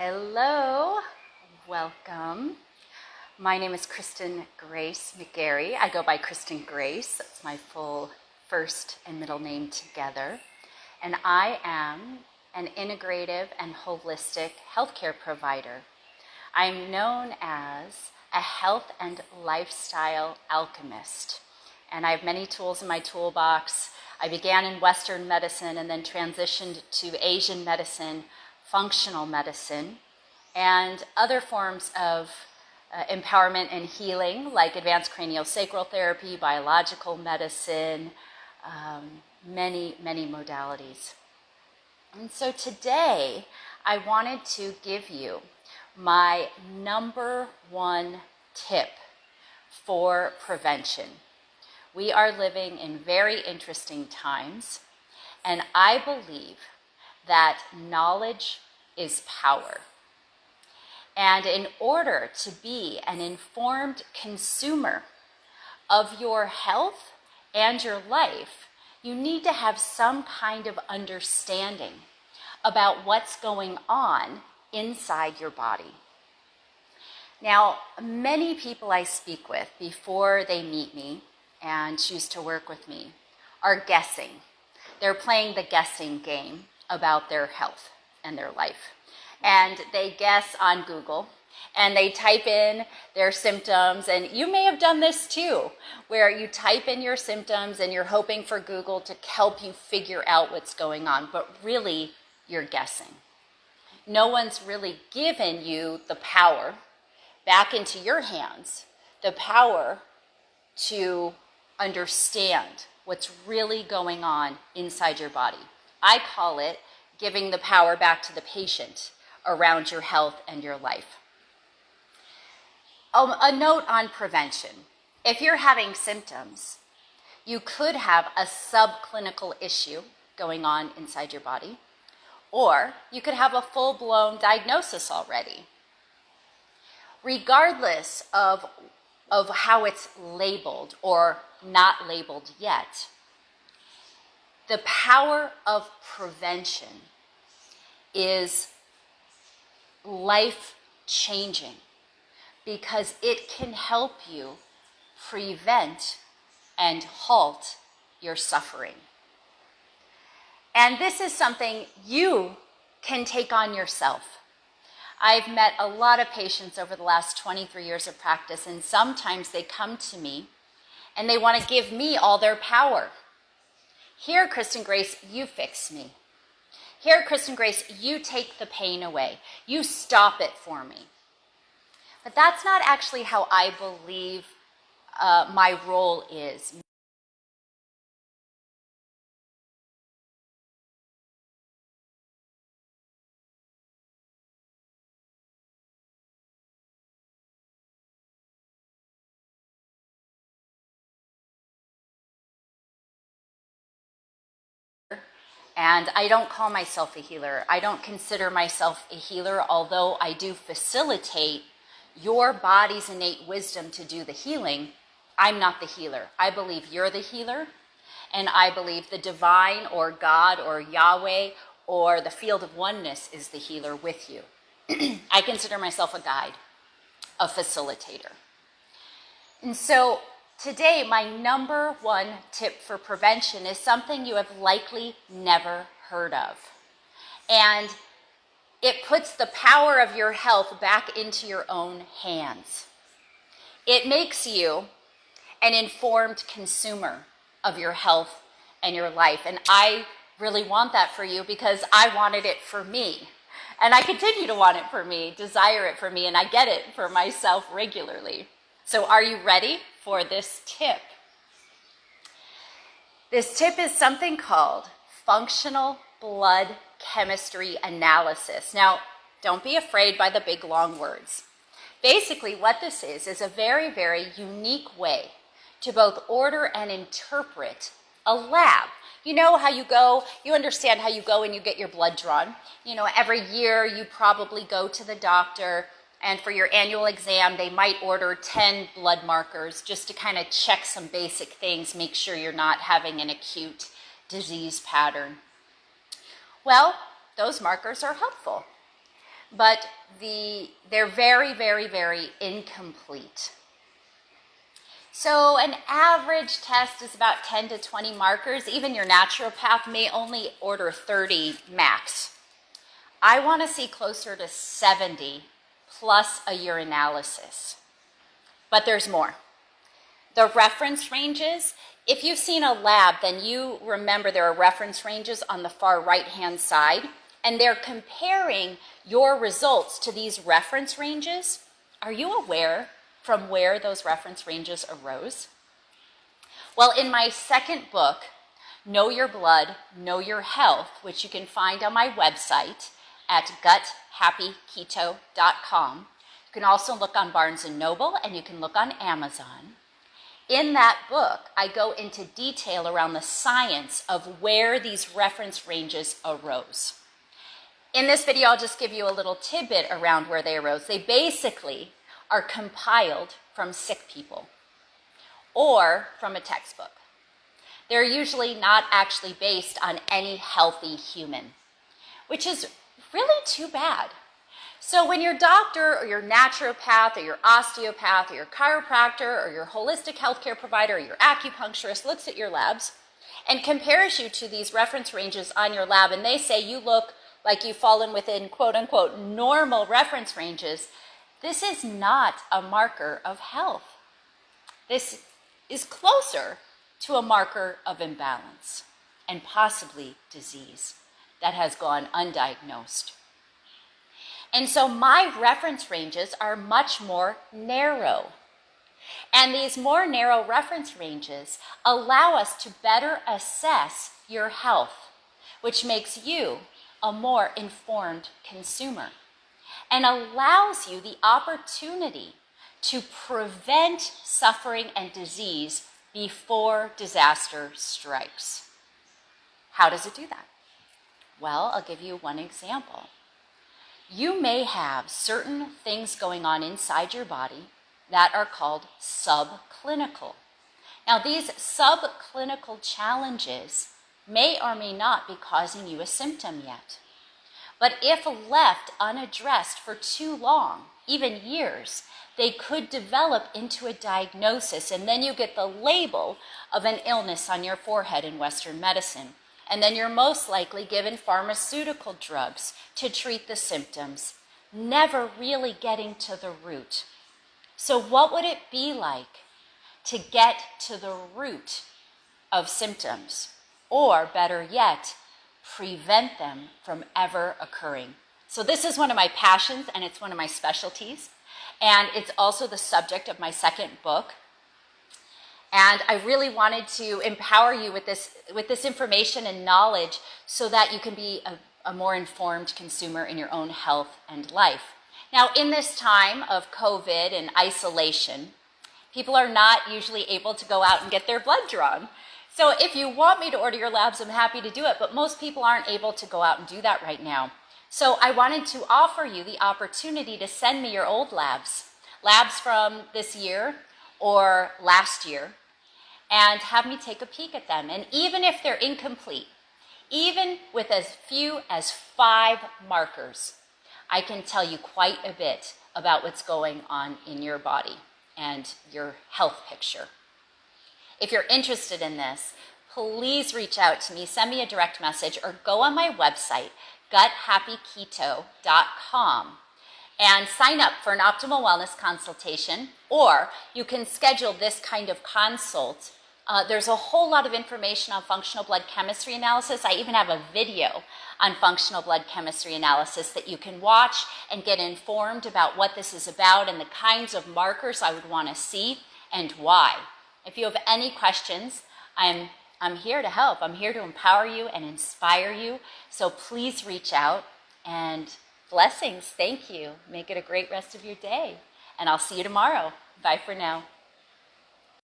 Hello, welcome. My name is Kristen Grace McGarry. I go by Kristen Grace. That's my full first and middle name together. And I am an integrative and holistic healthcare provider. I'm known as a health and lifestyle alchemist. And I have many tools in my toolbox. I began in Western medicine and then transitioned to Asian medicine, functional medicine, and other forms of empowerment and healing like advanced craniosacral therapy, biological medicine, many modalities. And so today I wanted to give you my number one tip for prevention. We are living in very interesting times, and I believe that knowledge is power. And in order to be an informed consumer of your health and your life, you need to have some kind of understanding about what's going on inside your body. Now, many people I speak with before they meet me and choose to work with me are guessing. They're playing the guessing game about their health and their life. And they guess on Google and they type in their symptoms. And you may have done this too, where you type in your symptoms and you're hoping for Google to help you figure out what's going on, but really you're guessing. No one's really given you the power back into your hands, the power to understand what's really going on inside your body. I call it giving the power back to the patient around your health and your life. A note on prevention. If you're having symptoms, you could have a subclinical issue going on inside your body, or you could have a full-blown diagnosis already. Regardless of how it's labeled or not labeled yet, the power of prevention is life-changing because it can help you prevent and halt your suffering. And this is something you can take on yourself. I've met a lot of patients over the last 23 years of practice, and sometimes they come to me and they want to give me all their power. Here, Kristen Grace, you fix me. Here, Kristen Grace, you take the pain away. You stop it for me. But that's not actually how I believe my role is. And I don't call myself a healer. I don't consider myself a healer, although I do facilitate your body's innate wisdom to do the healing. I'm not the healer. I believe you're the healer, and I believe the divine or God or Yahweh or the field of oneness is the healer with you. I consider myself a guide, a facilitator. And so today, my number one tip for prevention is something you have likely never heard of. And it puts the power of your health back into your own hands. It makes you an informed consumer of your health and your life. And I really want that for you because I wanted it for me. And I continue to want it for me, desire it for me, and I get it for myself regularly. So are you ready for this tip? This tip is something called functional blood chemistry analysis. Now, don't be afraid by the big long words. Basically, what this is a very, very unique way to both order and interpret a lab. You know how you understand how you go and you get your blood drawn. You know, every year you probably go to the doctor, and for your annual exam, they might order 10 blood markers just to kind of check some basic things, make sure you're not having an acute disease pattern. Well, those markers are helpful. but they're very, very, very incomplete. So an average test is about 10 to 20 markers. Even your naturopath may only order 30 max. I want to see closer to 70 plus a urinalysis. But there's more. The reference ranges, if you've seen a lab, then you remember there are reference ranges on the far right-hand side, and they're comparing your results to these reference ranges. Are you aware from where those reference ranges arose? Well, in my second book, Know Your Blood, Know Your Health, which you can find on my website at guthappyketo.com. You can also look on Barnes & Noble, and you can look on Amazon. In that book, I go into detail around the science of where these reference ranges arose. In this video, I'll just give you a little tidbit around where they arose. They basically are compiled from sick people or from a textbook. They're usually not actually based on any healthy human, which is really too bad. So when your doctor or your naturopath or your osteopath or your chiropractor or your holistic healthcare provider or your acupuncturist looks at your labs and compares you to these reference ranges on your lab, and they say you look like you've fallen within quote-unquote normal reference ranges, this is not a marker of health. This is closer to a marker of imbalance and possibly disease that has gone undiagnosed. And so my reference ranges are much more narrow. And these more narrow reference ranges allow us to better assess your health, which makes you a more informed consumer and allows you the opportunity to prevent suffering and disease before disaster strikes. How does it do that? Well, I'll give you one example. You may have certain things going on inside your body that are called subclinical. Now, these subclinical challenges may or may not be causing you a symptom yet. But if left unaddressed for too long, even years, they could develop into a diagnosis, and then you get the label of an illness on your forehead in Western medicine. And then you're most likely given pharmaceutical drugs to treat the symptoms, never really getting to the root. So what would it be like to get to the root of symptoms? Or better yet, prevent them from ever occurring. So this is one of my passions, and it's one of my specialties. And it's also the subject of my second book. And I really wanted to empower you with this information and knowledge so that you can be a more informed consumer in your own health and life. Now, in this time of COVID and isolation, people are not usually able to go out and get their blood drawn. So if you want me to order your labs, I'm happy to do it, but most people aren't able to go out and do that right now. So I wanted to offer you the opportunity to send me your old labs from this year or last year, and have me take a peek at them. And even if they're incomplete, even with as few as 5 markers, I can tell you quite a bit about what's going on in your body and your health picture. If you're interested in this, please reach out to me, send me a direct message, or go on my website, guthappyketo.com, and sign up for an optimal wellness consultation, or you can schedule this kind of consult. There's a whole lot of information on functional blood chemistry analysis. I even have a video on functional blood chemistry analysis that you can watch and get informed about what this is about and the kinds of markers I would want to see and why. If you have any questions, I'm here to help. I'm here to empower you and inspire you. So please reach out, and blessings. Thank you. Make it a great rest of your day. And I'll see you tomorrow. Bye for now.